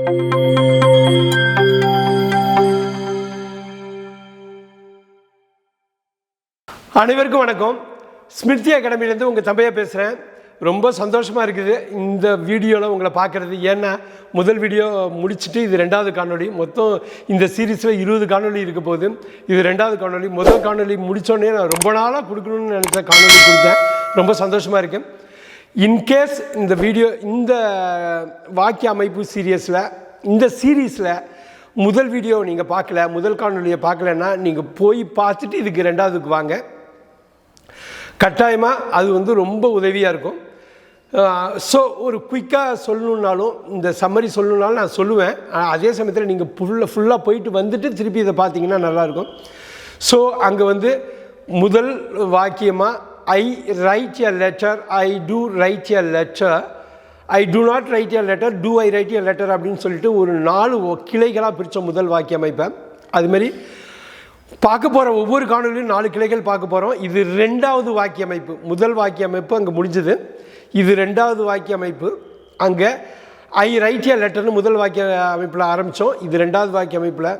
அனைவருக்கும் வணக்கம். ஸ்மிருதி அகாடமிலேருந்து உங்கள் தம்பையா பேசுகிறேன். ரொம்ப சந்தோஷமாக இருக்குது இந்த வீடியோவில் உங்களை பார்க்குறது. ஏன்னா முதல் வீடியோ முடிச்சுட்டு இது ரெண்டாவது காணொலி. மொத்தம் இந்த சீரீஸில் 20 காணொலி இருக்க போகுது. இது ரெண்டாவது காணொலி. முதல் காணொலி முடித்தோடனே நான் ரொம்ப நாளாக கொடுக்கணும்னு நினச்ச காணொலி கொடுத்தேன். ரொம்ப சந்தோஷமாக இருக்கேன். இன்கேஸ் இந்த வீடியோ இந்த வாக்கிய அமைப்பு இந்த சீரீஸில் முதல் வீடியோ நீங்கள் பார்க்கல, முதல் காணொலியை பார்க்கலன்னா நீங்கள் போய் பார்த்துட்டு இதுக்கு ரெண்டாவதுக்கு வாங்க. கட்டாயமாக அது ரொம்ப உதவியாக இருக்கும். ஸோ ஒரு குயிக்காக சொல்லணுன்னாலும், இந்த சம்மரி சொல்லணுன்னாலும் நான் சொல்லுவேன். அதே சமயத்தில் நீங்கள் ஃபுல்லாக போயிட்டு வந்துட்டு திருப்பி இதை பார்த்தீங்கன்னா நல்லாயிருக்கும். ஸோ அங்கே முதல் வாக்கியமாக I write a letter, I do write a letter, I do not write a letter, do I write a letter அப்படின்னு சொல்லிட்டு ஒரு 4 கிளைகளாக பிரித்த முதல் வாக்கிய அமைப்பேன். அதுமாரி பார்க்க போகிற ஒவ்வொரு காணொலியும் 4 கிளைகள் பார்க்க போகிறோம். இது ரெண்டாவது வாக்கிய அமைப்பு. முதல் வாக்கிய அமைப்பு அங்கே முடிஞ்சது. இது ரெண்டாவது வாக்கிய அமைப்பு. அங்கே ஐ ரைட் எ லெட்டர்னு முதல் வாக்கிய அமைப்பில் ஆரம்பித்தோம். இது ரெண்டாவது வாக்கிய அமைப்பில்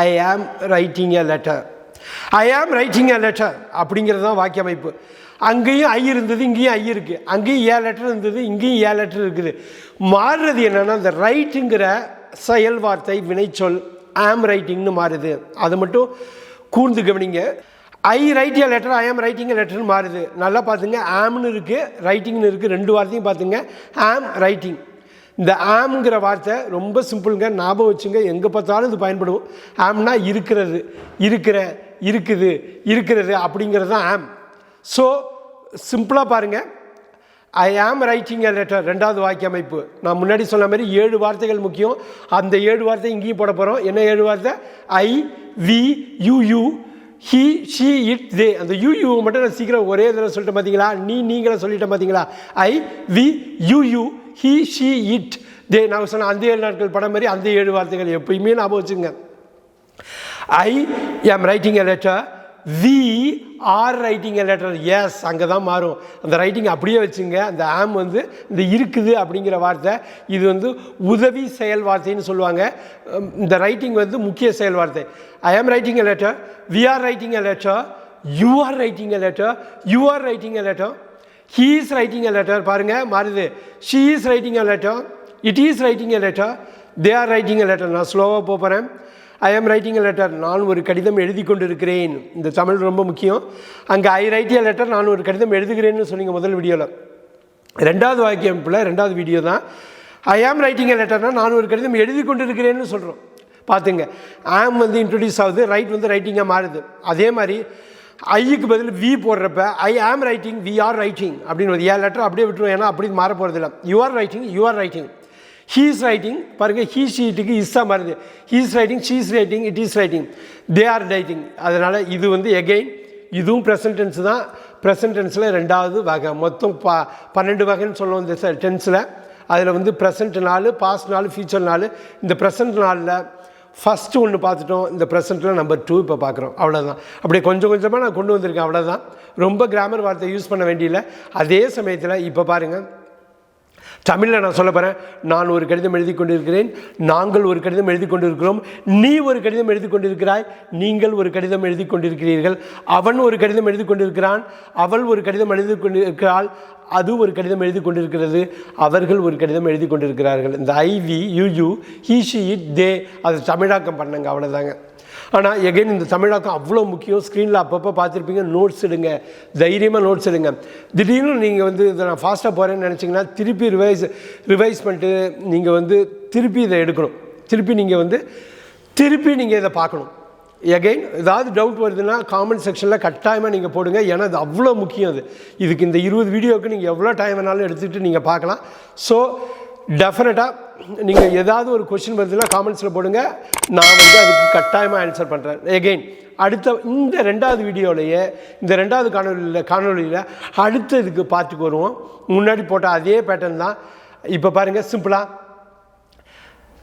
ஐ am writing a letter, I am writing a letter அப்படிங்கிறது தான் வாக்கிய அமைப்பு. அங்கேயும் ஐ இருந்தது, இங்கேயும் ஐ இருக்குது. அங்கேயும் ஏ லெட்டர் இருந்தது, இங்கேயும் ஏ லெட்டர் இருக்குது. மாறுறது என்னென்னா இந்த ரைட்டுங்கிற செயல் வார்த்தை வினைச்சொல் ஆம் ரைட்டிங்னு மாறுது. அது மட்டும் கூர்ந்து கவனிங்க. ஐ write a letter, I am writing எ லெட்டர்னு மாறுது. நல்லா பார்த்துங்க. ஆம்னு இருக்குது, ரைட்டிங்னு இருக்குது. 2 வார்த்தையும் பார்த்துங்க. ஆம் ரைட்டிங். இந்த ஆம்ங்கிற வார்த்தை ரொம்ப சிம்பிளுங்க, ஞாபகம் வச்சுங்க. எங்கே பார்த்தாலும் இது பயன்படுவோம். ஆம்னா இருக்கிறது, இருக்கிறேன், இருக்குது, இருக்கிறது அப்படிங்கிறது தான் ஆம். ஸோ சிம்பிளாக பாருங்கள். ஐ ஆம் ரைட்டிங் எ லெட்டர் ரெண்டாவது வாக்கிய அமைப்பு. நான் முன்னாடி சொன்ன மாதிரி 7 வார்த்தைகள் முக்கியம். அந்த 7 வார்த்தை இங்கேயும் போட போகிறோம். என்ன 7 வார்த்தை? I, we, you, he, she, it, they. அந்த யூ மட்டும் நான் சீக்கிரம் ஒரே தடவை சொல்லிட்டேன் பார்த்தீங்களா? நீங்களே சொல்லிட்டேன் பார்த்தீங்களா? I, we, you, he, she, it, they. நான் சொன்ன அந்த 7 நாட்கள் படம் மாதிரி அந்த 7 வார்த்தைகள் எப்பயுமே ஞாபகம் வச்சுங்க. I am writing a letter, we are writing a letter. Yes, அங்கே தான் மாறும். அந்த ரைட்டிங் அப்படியே வச்சுங்க. அந்த ஆம் இந்த இருக்குது அப்படிங்கிற வார்த்தை இது உதவி செயல் வார்த்தைன்னு சொல்லுவாங்க. இந்த ரைட்டிங் முக்கிய செயல் வார்த்தை. I am writing a letter, we are writing a letter, you are writing a letter, you are writing a letter, he is writing a letter. பாருங்கள் மாறுது. She is writing a letter, it is writing a letter, they are writing a letter. நான் ஸ்லோவாக போகிறேன். ஐ am writing a letter, நான் ஒரு கடிதம் எழுதி கொண்டு இருக்கிறேன். இந்த தமிழ் ரொம்ப முக்கியம். அங்கே ஐ ரைட் எ லெட்டர், நான் ஒரு கடிதம் எழுதுகிறேன்னு சொன்னீங்க முதல் வீடியோவில். ரெண்டாவது வாக்கியத்தில் ரெண்டாவது வீடியோ தான் ஐ ஆம் ரைட்டிங் எ லெட்டர்னால் நான் ஒரு கடிதம் எழுதி கொண்டு இருக்கிறேன்னு சொல்கிறோம். பார்த்துங்க. ஆம் இன்ட்ரடியூஸ் ஆகுது, ரைட்டிங்காக மாறுது. அதே மாதிரி ஐக்கு பதில் வி போடுறப்ப ஐ am writing, we are writing அப்படின்னு ஏ லெட்டர் அப்படியே விட்டுருவோம். ஏன்னா அப்படி மாற போகிறது இல்லை. You are writing, you are writing. He is writing, பாருங்கள். ஹீ ஷீட்டுக்கு இஸ்ஸாக மாறுது. He is writing, she is writing, it is writing, they are writing. அதனால் இது எகெயின் இதுவும் ப்ரெசன்ட் டென்ஸ் தான். ப்ரெசன்ட் டென்ஸில் ரெண்டாவது வகை. மொத்தம் 12 வகைன்னு சொல்லுவோம் இந்த டென்ஸில். அதில் ப்ரெசன்ட் 4, பாஸ்ட் 4, ஃபியூச்சர் 4. இந்த ப்ரெசன்ட் 4ல் ஃபஸ்ட்டு ஒன்று பார்த்துட்டோம். இந்த ப்ரெசென்ட்டில் நம்பர் 2 இப்போ பார்க்குறோம். அவ்வளோதான். அப்படியே கொஞ்சம் கொஞ்சமாக நான் கொண்டு வந்திருக்கேன். அவ்வளோதான். ரொம்ப கிராமர் வார்த்தை யூஸ் பண்ண வேண்டியில்லை. அதே சமயத்தில் இப்போ பாருங்கள், தமிழில் நான் சொல்ல போகிறேன். நான் ஒரு கடிதம் எழுதி கொண்டிருக்கிறேன், நாங்கள் ஒரு கடிதம் எழுதி கொண்டிருக்கிறோம், நீ ஒரு கடிதம் எழுதி கொண்டிருக்கிறாய், நீங்கள் ஒரு கடிதம் எழுதி கொண்டிருக்கிறீர்கள், அவன் ஒரு கடிதம் எழுதி கொண்டிருக்கிறான், அவள் ஒரு கடிதம் எழுதி கொண்டிருக்கிறாள், அது ஒரு கடிதம் எழுதி கொண்டிருக்கிறது, அவர்கள் ஒரு கடிதம் எழுதி கொண்டிருக்கிறார்கள். இந்த I, we, you, he, she, it, they அது தமிழாக்கம் பண்ணங்க. அவ்வளோதாங்க. ஆனால் எகைன் இந்த தமிழாக்கம் அவ்வளோ முக்கியம். ஸ்க்ரீனில் அப்பப்போ பார்த்துருப்பீங்க. நோட்ஸ் எடுங்க, தைரியமாக நோட்ஸ் எடுங்க. திடீர்னு நீங்கள் இதை நான் ஃபாஸ்ட்டாக போகிறேன்னு நினச்சிங்கன்னா திருப்பி ரிவைஸ் பண்ணிட்டு நீங்கள் திருப்பி இதை எடுக்கணும். திருப்பி நீங்கள் இதை பார்க்கணும். எகைன் ஏதாவது டவுட் வருதுன்னா காமெண்ட் செக்ஷனில் கட்டாயமாக நீங்கள் போடுங்க. ஏன்னா அது அவ்வளோ முக்கியம். இதுக்கு இந்த 20 வீடியோவுக்கு நீங்கள் எவ்வளோ டைம் வேணாலும் எடுத்துகிட்டு நீங்கள் பார்க்கலாம். ஸோ டெஃபினட்டாக நீங்கள் ஏதாவது ஒரு கொஸ்டின் வருதுன்னா காமெண்ட்ஸில் போடுங்க. நான் அதுக்கு கட்டாயமாக ஆன்சர் பண்ணுறேன். எகெயின் அடுத்த இந்த ரெண்டாவது வீடியோலையே இந்த ரெண்டாவது காணொலியில் அடுத்த இதுக்கு பார்த்துக்கு வருவோம். முன்னாடி போட்ட அதே பேட்டர்ன் தான். இப்போ பாருங்கள், சிம்பிளாக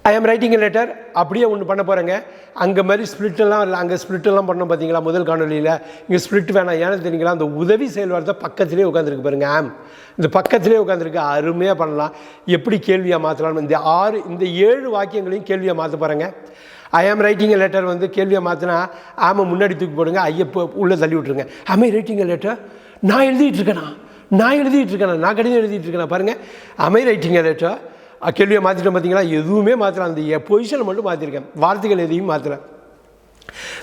ஐ ஆம் ரைட்டிங் எ லெட்டர் அப்படியே ஒன்று பண்ண போகிறேங்க. அங்கே மாதிரி ஸ்பிளிட்டெல்லாம் இல்லை, அங்கே ஸ்பிளிட்டெல்லாம் பண்ணோம் பார்த்தீங்களா முதல் காணொலியில். இங்கே ஸ்பிளிட் வேணாம், ஏன்னு தெரியுங்களா, அந்த உதவி செயல்வார்த்தை பக்கத்துலேயே உட்காந்துருக்கு பாருங்கள். ஆம் இந்த பக்கத்துலேயே உட்காந்துருக்கு, அருமையாக பண்ணலாம். எப்படி கேள்வியாக மாற்றலாம், இந்த 7 வாக்கியங்களையும் கேள்வியாக மாற்ற போகிறேங்க. ஐ ஆம் ரைட்டிங் எ லெட்டர் வந்து கேள்வியாக மாற்றினா ஆமை முன்னாடி தூக்கி போடுங்க, ஐயப்போ உள்ளே தள்ளி விட்ருங்க. ஐ ஆம் ரைட்டிங் எ லெட்டர், நான் எழுதிட்டு இருக்கேனா, நான் கடிதம் எழுதிட்டு இருக்கேனா பாருங்கள். ஐ ஆம் ரைட்டிங் எ லெட்டர் கேள்வியை மாற்றிட்டோம் பார்த்தீங்களா. எதுவுமே மாற்றலாம், அந்த பொசிஷனை மட்டும் மாற்றிருக்கேன், வார்த்தைகள் எதையும் மாற்றலை.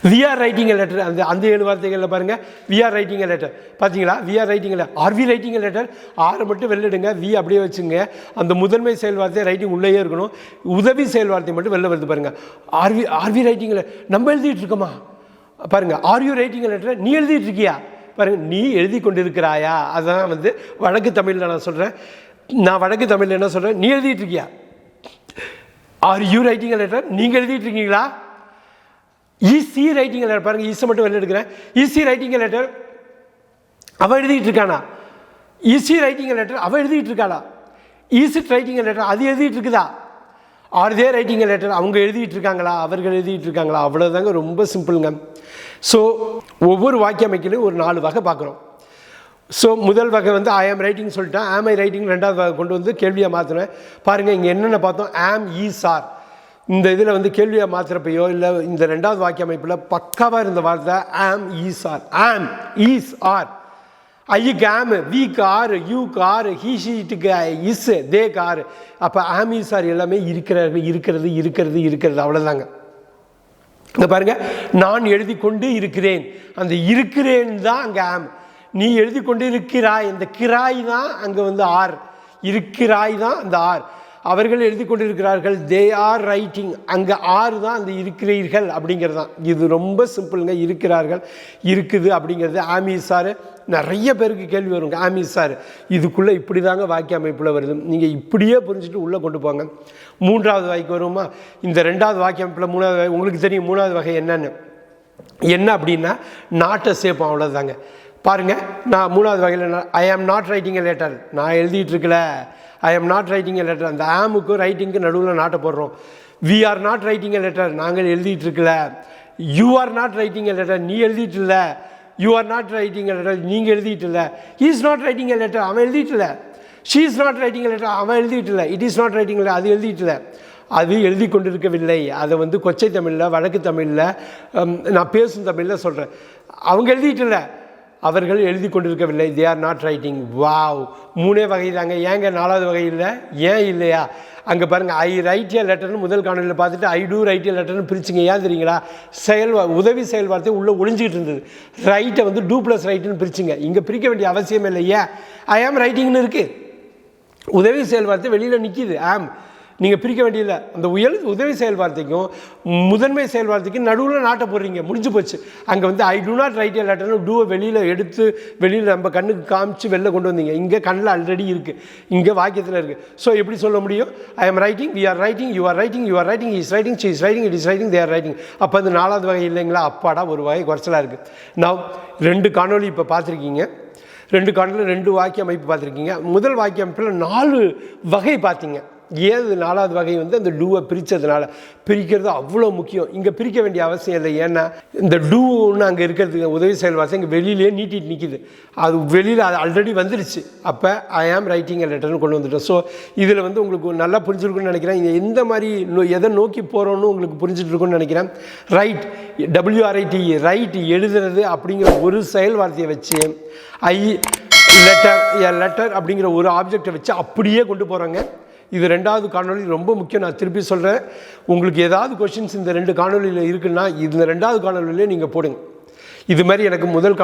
We are writing a letter, அந்த 7 வார்த்தைகளில் பாருங்கள். We are writing a letter பார்த்தீங்களா. We are writing a are we writing a letter, ஆரை மட்டும் வெளியிடுங்க, வி அப்படியே வச்சுங்க. அந்த முதன்மை செயல் வார்த்தை ரைட்டிங் உள்ளேயே இருக்கணும், உதவி செயல் வார்த்தை மட்டும் வெளில வருது பாருங்கள். ஆர் வி ரைட்டிங் நம்ம எழுதிட்டு இருக்கோமா பாருங்கள். Are you writing a letter, நீ எழுதிட்டு இருக்கியா பாருங்கள். நீ எழுதி கொண்டு இருக்கிறாயா, அதான் வந்து வடக்கு தமிழில் நான் சொல்கிறேன். நான் வடக்கு தமிழில் என்ன சொல்கிறேன், நீ எழுதிட்டு இருக்கியா. Are you writing a letter, நீங்கள் எழுதிட்டு இருக்கீங்களா. ஈஸி ரைட்டிங் லெட்டர் பாருங்கள், ஈஸை மட்டும் வெளில எடுக்கிறேன். ஈஸி ரைட்டிங் லெட்டர் அவள் எழுதிட்டு இருக்கானா. ஈஸி ரைட்டிங் லெட்டர் அவள் எழுதிட்டு இருக்காளா. ஈஸி ரைட்டிங் லெட்டர் அது எழுதிட்டு இருக்குதா. ஆர் தே ரைட்டிங் லெட்டர் அவங்க எழுதிட்டு இருக்காங்களா, அவர்கள் எழுதிட்டு இருக்காங்களா. அவ்வளோதாங்க, ரொம்ப சிம்பிளுங்க. ஸோ ஒவ்வொரு வாக்கிய அமைக்கிலையும் ஒரு 4 வகை பார்க்குறோம். ஸோ முதல் வகை வந்து ஐ ஆம் ரைட்டிங் சொல்லிட்டேன். ஆம் ஐ ரைட்டிங் 2வது வகை கொண்டு வந்து கேள்வியாக மாற்றினேன் பாருங்கள். இங்கே என்னென்ன பார்த்தோம், ஆம் ஈஸ் ஆர். இந்த இதில் வந்து கேள்வியாக மாற்றுறப்பையோ இல்லை இந்த 2வது வாக்கிய அமைப்பில் பக்காவாக இருந்த வார்த்தை am is are. Am is are, ஐக்கு ஆம், வீக்கு ஆறு, யூக்கு ஆறு, ஹீஷீட்டுக்கு இஸ், தேக்கு ஆறு. அப்போ ஆம் ஈஸ் ஆர் எல்லாமே இருக்கிறது அவ்வளோதாங்க. இங்கே பாருங்கள், நான் எழுதி கொண்டு இருக்கிறேன், அந்த இருக்கிறேன் தான் அங்கே ஆம். நீ எழுதி கொண்டு இருக்கிறாய், இந்த கிராய் தான் அங்கே வந்து ஆர், இருக்கிறாய் தான் அந்த ஆர். அவர்கள் எழுதி கொண்டு இருக்கிறார்கள், தே ஆர் ரைட்டிங், அங்கே ஆறு தான் அந்த இருக்கிறீர்கள் அப்படிங்கிறது தான். இது ரொம்ப சிம்பிளுங்க. இருக்கிறார்கள், இருக்குது அப்படிங்கிறது ஆமீஸ் சார். நிறைய பேருக்கு கேள்வி வருங்க, ஆமீஸ் சார் இதுக்குள்ளே இப்படி தாங்க வாக்கிய அமைப்பில் வருது. நீங்கள் இப்படியே புரிஞ்சுட்டு உள்ளே கொண்டு போங்க. 3வது வாய்க்கு வருவோமா. இந்த 2வது வாக்கிய அமைப்பில் 3வது வகை உங்களுக்கு தெரியும். 3வது வகை என்ன அப்படின்னா நாட்டை சேர்ப்போம், அவ்வளோதாங்க. பாருங்கள், நான் 3வது வகையில் ஐ am not writing a letter, நான் எழுதிட்டு இருக்கல. ஐ am not writing a letter, அந்த ஆமுக்கும் ரைட்டிங்க்கு நடுவில் நாட்டை போடுறோம். We are not writing a letter, நாங்கள் எழுதிட்டு இருக்கல. You are not writing a letter, நீ எழுதிட்டு இல்லை. You are not writing a letter, நீங்கள் எழுதிட்டு இல்லை. He is not writing a letter, அவன் எழுதிட்டு இல்லை. She is not writing a letter, அவன் எழுதிட்டு இல்லை. இட் இஸ் நாட் ரைட்டிங் இல்லை, அது எழுதிட்டு இல்லை. அது எழுதி கொண்டிருக்கவில்லை. அதை வந்து கொச்சை தமிழில், வடக்கு தமிழில், நான் பேசும் தமிழில் சொல்கிறேன். அவங்க எழுதிட்டு இல்லை, அவர்கள் எழுதி கொண்டிருக்கவில்லை. They are not writing. Wow, 3 வகை தாங்க. ஏங்க 4வது வகை இல்லை, ஏன் இல்லையா. அங்கே பாருங்கள், ஐ ரைட் ஏ லெட்டர்னு முதல் காணொலியில் பார்த்துட்டு ஐ டூ ரைட் ஏ லெட்டர்னு பிரிச்சுங்க. ஏன் தெரியுங்களா, உதவி செயல்வார்த்தை உள்ளே ஒளிஞ்சிக்கிட்டு இருந்தது. ரைட்டை வந்து டூ ப்ளஸ் ரைட்டுன்னு பிரிச்சுங்க. இங்கே பிரிக்க வேண்டிய அவசியம் இல்லை. ஏன் ஐ ஆம் ரைட்டிங்னு இருக்குது, உதவி செயல்வார்த்தை வெளியில் நிற்கிது. ஆம் நீங்கள் பிரிக்க வேண்டியதில்லை. அந்த உதவி செயல்வார்த்தைக்கும் முதன்மை செயல்வார்த்தைக்கும் நடுவில் நாட்டை போடுறீங்க, முடிஞ்சு போச்சு. அங்கே வந்து ஐ டூ நாட் ரைட் ஏ லெட்டர்னு டூவை வெளியில் எடுத்து வெளியில் நம்ம கண்ணுக்கு காமிச்சு வெளில கொண்டு வந்தீங்க. இங்கே கண்ணில் ஆல்ரெடி இருக்குது, இங்கே வாக்கியத்தில் இருக்குது. ஸோ எப்படி சொல்ல முடியும், I am writing, we are writing, you are writing, you are writing, is writing, she is writing, it is writing, they are writing. அப்போ அந்த 4வது வகை இல்லைங்களா. அப்பாடா, ஒரு வகை குறைச்சலாக இருக்குது. நான் 2 காணொலி இப்போ பார்த்துருக்கீங்க. 2 காணொலியில் 2 வாக்கிய அமைப்பு பார்த்துருக்கீங்க. முதல் வாக்கிய அமைப்பில் 4 வகை பார்த்தீங்க. ஏது 4வது வகை வந்து அந்த டூவை பிரித்ததுனால. பிரிக்கிறது அவ்வளோ முக்கியம். இங்கே பிரிக்க வேண்டிய அவசியம் இல்லை. ஏன்னா இந்த டூன்னு அங்கே இருக்கிறதுக்கு உதவி செயல்வார்த்தை இங்கே வெளியிலே நீட்டிட்டு நிற்கிது. அது வெளியில் அது ஆல்ரெடி வந்துருச்சு. அப்போ ஐ ஆம் ரைட்டிங் எ லெட்டர்னு கொண்டு வந்துட்டோம். ஸோ இதில் வந்து உங்களுக்கு நல்லா புரிஞ்சுருக்குன்னு நினைக்கிறேன். இங்கே எந்த மாதிரி எதை நோக்கி போகிறோன்னு உங்களுக்கு புரிஞ்சுட்டு இருக்குன்னு நினைக்கிறேன். ரைட், WRIT, ரைட் எழுதுறது அப்படிங்கிற ஒரு செயல் வார்த்தையை வச்சு ஐ லெட்டர் அப்படிங்கிற ஒரு ஆப்ஜெக்டை வச்சு அப்படியே கொண்டு போகிறாங்க. இது 2வது காணொலி ரொம்ப முக்கியம். நான் திருப்பி சொல்கிறேன், உங்களுக்கு ஏதாவது கொஷின்ஸ் இந்த 2 காணொலியில் இருக்குன்னா இந்த 2வது காணொலியிலே நீங்கள் போடுங்க. இது மாதிரி எனக்கு முதல்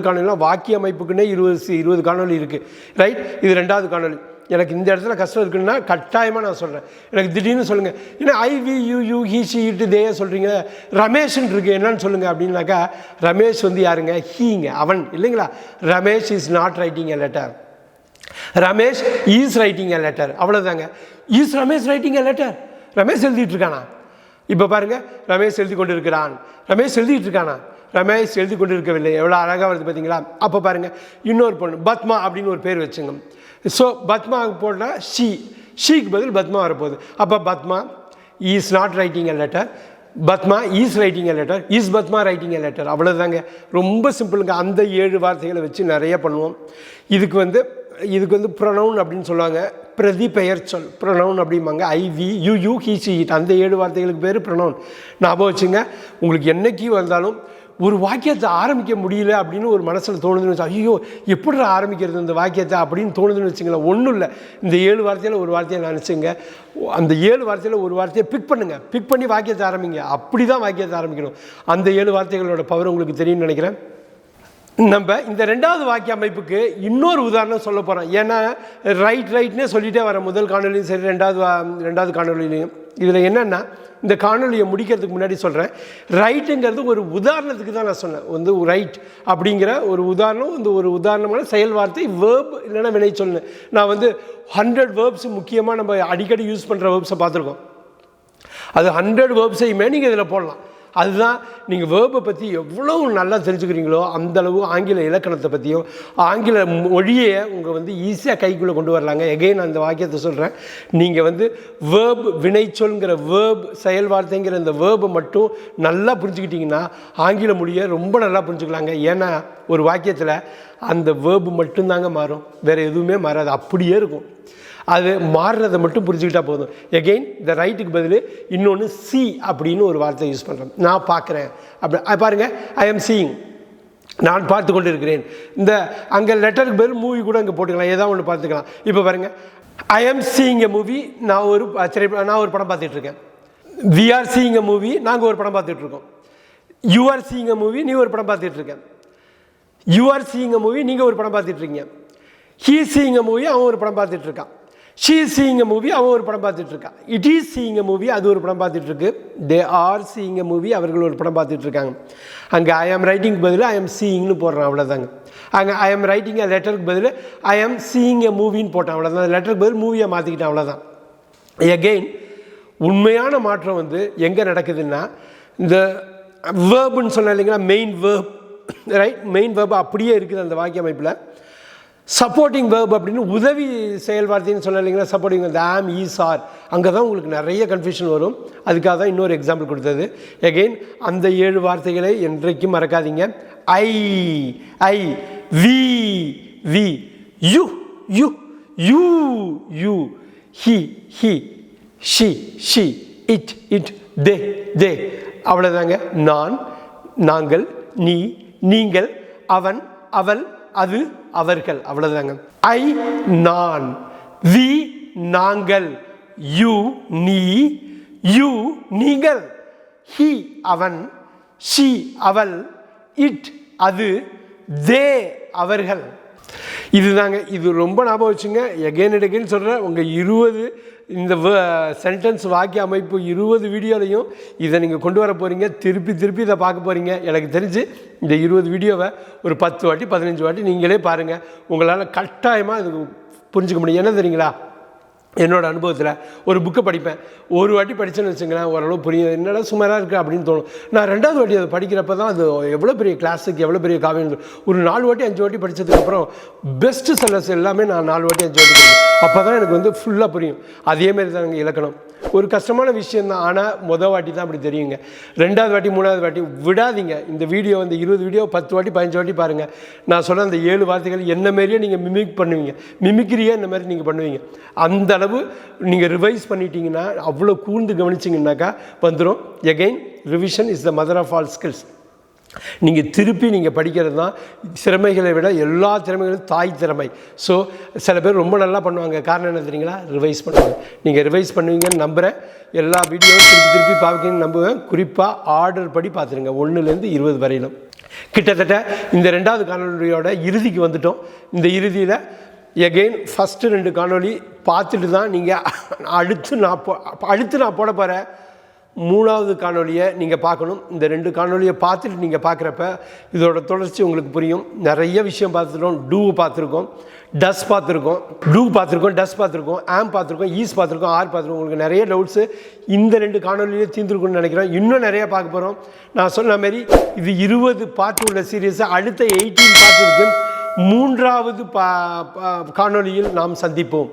காணொலிலாம் வாக்கிய அமைப்புக்குன்னே 20 காணொலி இருக்குது. ரைட், இது 2வது காணொலி. எனக்கு இந்த இடத்துல கஷ்டம் இருக்குன்னா கட்டாயமாக நான் சொல்கிறேன். எனக்கு திடீர்னு சொல்லுங்கள், ஏன்னா I we you he she it they சொல்கிறீங்க, ரமேஷ்ன்னு இருக்குது என்னன்னு சொல்லுங்கள் அப்படின்னாக்கா, ரமேஷ் வந்து யாருங்க, ஹீங்க, அவன் இல்லைங்களா. Ramesh is not writing a letter, Ramesh is writing a letter, அவ்வளோதாங்க. Is Ramesh writing a letter, Ramesh எழுதிட்டு இருக்கானா. இப்போ பாருங்கள், ரமேஷ் எழுதி கொண்டு இருக்கிறான், ரமேஷ் எழுதிட்டு இருக்கானா, ரமேஷ் எழுதி கொண்டு இருக்கவில்லை. எவ்வளோ அழகாக வருது பார்த்தீங்களா. அப்போ பாருங்கள், இன்னொரு பொண்ணு பத்மா அப்படின்னு ஒரு பேர் வச்சுங்க. ஸோ பத்மா போட்டால் ஷீக்கு பதில் பத்மா வரப்போகுது. அப்போ Padma is not writing a letter, Padma is writing a letter, is Padma writing a letter. அவ்வளோதாங்க, ரொம்ப சிம்பிளுங்க. அந்த 7 வார்த்தைகளை வச்சு நிறைய பண்ணுவோம். இதுக்கு வந்து ப்ரொனவுன் அப்படின்னு சொல்லுவாங்க, பிரதி பெயர் சொல் ப்ரொனவுன் அப்படிம்பாங்க. I we you you he she it, அந்த 7 வார்த்தைகளுக்கு பேர் ப்ரொனவுன். ஞாபகம் வச்சுங்க. உங்களுக்கு என்னைக்கு வந்தாலும் ஒரு வாக்கியத்தை ஆரம்பிக்க முடியல அப்படின்னு ஒரு மனசில் தோணுதுன்னு வச்சு, ஐயோ எப்படி ஆரம்பிக்கிறது இந்த வாக்கியத்தை அப்படின்னு தோணுதுன்னு வச்சுங்களேன். ஒன்றும் இல்லை, இந்த 7 வார்த்தையில் ஒரு வார்த்தையை நினச்சிங்க. அந்த 7 வார்த்தையில் ஒரு வார்த்தையை பிக் பண்ணுங்கள், பிக் பண்ணி வாக்கியத்தை ஆரம்பிங்க. அப்படி தான் வாக்கியத்தை ஆரம்பிக்கணும். அந்த 7 வார்த்தைகளோட பவர் உங்களுக்கு தெரியும்னு நினைக்கிறேன். நம்ம இந்த 2வது வாக்கிய அமைப்புக்கு இன்னொரு உதாரணம் சொல்ல போகிறோம். ஏன்னா ரைட்னே சொல்லிகிட்டே வரேன், முதல் காணொலியும் சரி 2வது காணொலியிலையும். இதில் என்னென்னா, இந்த காணொலியை முடிக்கிறதுக்கு முன்னாடி சொல்கிறேன், ரைட்டுங்கிறது ஒரு உதாரணத்துக்கு தான் நான் சொன்னேன். வந்து ரைட் அப்படிங்கிற ஒரு உதாரணம், இந்த ஒரு உதாரணமான செயல் வார்த்தை, வேர்ப் இல்லைன்னா வினை சொல்லு. நான் வந்து 100 வேர்ப்ஸ் முக்கியமாக நம்ம அடிக்கடி யூஸ் பண்ணுற வேர்ப்ஸை பார்த்துருக்கோம். அது 100 வேர்ப்ஸையுமே நீங்கள் இதில் போடலாம். அதுதான் நீங்கள் வேர்பை பற்றி எவ்வளோ நல்லா தெரிஞ்சுக்கிறீங்களோ அந்தளவு ஆங்கில இலக்கணத்தை பற்றியும் ஆங்கில மொழியை உங்கள் வந்து ஈஸியாக கைக்குள்ளே கொண்டு வரலாங்க. எகைன் அந்த வாக்கியத்தை சொல்கிறேன், நீங்கள் வந்து வேர்ப் வினைச்சொல்ங்கிற வேர்ப் செயல் வார்த்தைங்கிற இந்த வேர்பை மட்டும் நல்லா புரிஞ்சுக்கிட்டிங்கன்னா ஆங்கில மொழியை ரொம்ப நல்லா புரிஞ்சுக்கலாங்க. ஏன்னா ஒரு வாக்கியத்தில் அந்த வேர்பு மட்டும்தாங்க மாறும், வேறு எதுவுமே மாறாது, அப்படியே இருக்கும். அது மாறுறதை மட்டும் புரிஞ்சுக்கிட்டா போதும். எகெயின் இந்த ரைட்டுக்கு பதில் இன்னொன்று சி அப்படின்னு ஒரு வார்த்தை யூஸ் பண்ணுறோம். நான் பார்க்குறேன் அப்படி பாருங்கள், ஐ எம் சீயிங், நான் பார்த்து கொண்டு இருக்கிறேன். இந்த அங்கே லெட்டருக்கு பதில் மூவி கூட அங்கே போட்டுக்கலாம், ஏதாவது ஒன்று பார்த்துக்கலாம். இப்போ பாருங்கள், I am seeing a movie, நான் ஒரு படம் பார்த்துட்ருக்கேன். We are seeing a movie, நாங்கள் ஒரு படம் பார்த்துட்ருக்கோம். You are seeing a movie, நீ ஒரு படம் பார்த்துட்ருக்கேன். You are seeing a movie, நீங்கள் ஒரு படம் பார்த்துட்ருக்கீங்க. ஹீ சீயிங் எ மூவி, அவன் ஒரு படம் பார்த்துட்ருக்கான். ஷீ சீயிங் எ மூவி, அவன் ஒரு படம் பார்த்துட்ருக்கான். It is seeing a movie, அது ஒரு படம் பார்த்துட்ருக்கு. They are seeing a movie, அவர்கள் ஒரு படம் பார்த்துட்ருக்காங்க. அங்கே ஐ ஆம் ரைட்டிங்க்கு பதில் ஐ ஆம் சீயிங்னு போடுறேன், அவ்வளோதாங்க. அங்கே ஐ ஆம் ரைட்டிங் எ லெட்டருக்கு பதில் ஐ ஆம் சீயிங் எ மூவின்னு போட்டேன், அவ்வளோதான். லெட்டருக்கு பதில் மூவியை மாற்றிக்கிட்டேன், அவ்வளோதான். எகெயின் உண்மையான மாற்றம் வந்து எங்கே நடக்குதுன்னா, இந்த வேர்புன்னு சொன்னேன் இல்லைங்களா, main verb, right, main verb அப்படியே இருக்குது அந்த வாக்கிய அமைப்பில். சப்போர்ட்டிங் வேர்ப் அப்படின்னு உதவி செயல் வார்த்தைன்னு சொன்ன இல்லைங்களா, சப்போர்ட்டிங் இந்த ஆம் ஈஸ் ஆர், அங்கே தான் உங்களுக்கு நிறைய கன்ஃபியூஷன் வரும். அதுக்காக தான் இன்னொரு எக்ஸாம்பிள் கொடுத்தது. எகெயின் அந்த 7 வார்த்தைகளை என்றைக்கும் மறக்காதீங்க. I I, we we, you you, you you, he he, she she, it it, they they, அவ்வளோதாங்க. நான், நாங்கள், நீ, நீங்கள், அவன், அவள், அது, அவர்கள், அவ்வளவுதாங்க. ஐ நான், வி நாங்கள், யூ நீ, யூ நீங்கள், ஹி அவன், ஷி அவள், இட் அது, தே அவர்கள். இதுதாங்க. இது ரொம்ப ஞாபகம் வச்சுங்க. எகெயின் அண்ட் எகெயின் சொல்கிறேன், உங்கள் 20 இந்த சென்டென்ஸ் வாக்கிய அமைப்பு 20 வீடியோலையும் இதை நீங்கள் கொண்டு வர போகிறீங்க. திருப்பி இதை பார்க்க போகிறீங்க. எனக்கு தெரிஞ்சு இந்த 20 வீடியோவை ஒரு 10 வாட்டி 15 வாட்டி நீங்களே பாருங்கள். உங்களால் கட்டாயமாக இது புரிஞ்சுக்க முடியும். என்ன தெரியுங்களா, என்னோடய அனுபவத்தில் ஒரு புக்கை படிப்பேன், ஒரு வாட்டி படித்தேன்னு வச்சுங்களேன், ஓரளவு புரியும், என்னடா சுமாராக இருக்குது அப்படின்னு தோணும். நான் 2வது வாட்டி அதை படிக்கிறப்ப தான் அது எவ்வளோ பெரிய கிளாஸுக்கு, எவ்வளோ பெரிய காவியம். ஒரு 4 வாட்டி 5 வாட்டி படித்ததுக்கப்புறம் பெஸ்ட்டு செல்லர்ஸ் எல்லாமே நான் 4 வாட்டி 5 வாட்டி படிப்பேன். அப்போ தான் எனக்கு வந்து ஃபுல்லாக புரியும். அதேமாரி தான் எனக்கு இலக்கணம் ஒரு கஷ்டமான விஷயந்தான். ஆனால் மொதல் வாட்டி தான் அப்படி தெரியுங்க. 2வது வாட்டி 3வது வாட்டி விடாதீங்க. இந்த வீடியோ வந்து 20 வீடியோ 10 வாட்டி 15 வாட்டி பாருங்கள். நான் சொன்ன அந்த 7 வார்த்தைகள் என்ன மாரியே நீங்கள் மிமிக் பண்ணுவீங்க, மிமிக்ரியே இந்த மாதிரி நீங்கள் பண்ணுவீங்க. அந்த அளவு நீங்கள் ரிவைஸ் பண்ணிட்டீங்கன்னா, அவ்வளோ கூர்ந்து கவனிச்சிங்கன்னாக்கா வந்துடும். Again revision is the mother of all skills. நீங்கள் திருப்பி நீங்கள் படிக்கிறது தான் திறமைகளை விட எல்லா திறமைகளும் தாய் திறமை. ஸோ சில பேர் ரொம்ப நல்லா பண்ணுவாங்க, காரணம் என்ன தெரியுங்களா, ரிவைஸ் பண்ணுவாங்க. நீங்கள் ரிவைஸ் பண்ணுவீங்கன்னு நம்புகிறேன். எல்லா வீடியோவும் திருப்பி பார்ப்பீங்கன்னு நம்புவேன். குறிப்பாக ஆர்டர் படி பார்த்துருங்க, 1லேருந்து 20 வரையிலும். கிட்டத்தட்ட இந்த 2வது காணொலியோட இறுதிக்கு வந்துட்டோம். இந்த இறுதியில் எகெயின் ஃபஸ்ட்டு 2 காணொலி பார்த்துட்டு தான் நீங்கள் அடுத்து நான் போட போகிறேன் 3வது காணொலியை நீங்கள் பார்க்கணும். இந்த 2 காணொலியை பார்த்துட்டு நீங்கள் பார்க்குறப்ப இதோட தொடர்ச்சி உங்களுக்கு புரியும். நிறைய விஷயம் பார்த்துட்டோம். டூ பார்த்துருக்கோம், டஸ் பார்த்துருக்கோம், டூ பார்த்துருக்கோம், டஸ் பார்த்துருக்கோம், ஆம் பார்த்துருக்கோம், ஈஸ் பார்த்துருக்கோம், ஆர் பார்த்துருக்கோம். உங்களுக்கு நிறைய டவுட்ஸு இந்த 2 காணொலியிலே தீர்ந்துருக்குன்னு நினைக்கிறேன். இன்னும் நிறையா பார்க்க போகிறோம். நான் சொன்ன மாதிரி இது 20 பார்ட் உள்ள சீரியஸை அடுத்த 18 பார்ட் இருக்கு. 3வது காணொலியில் நாம் சந்திப்போம்.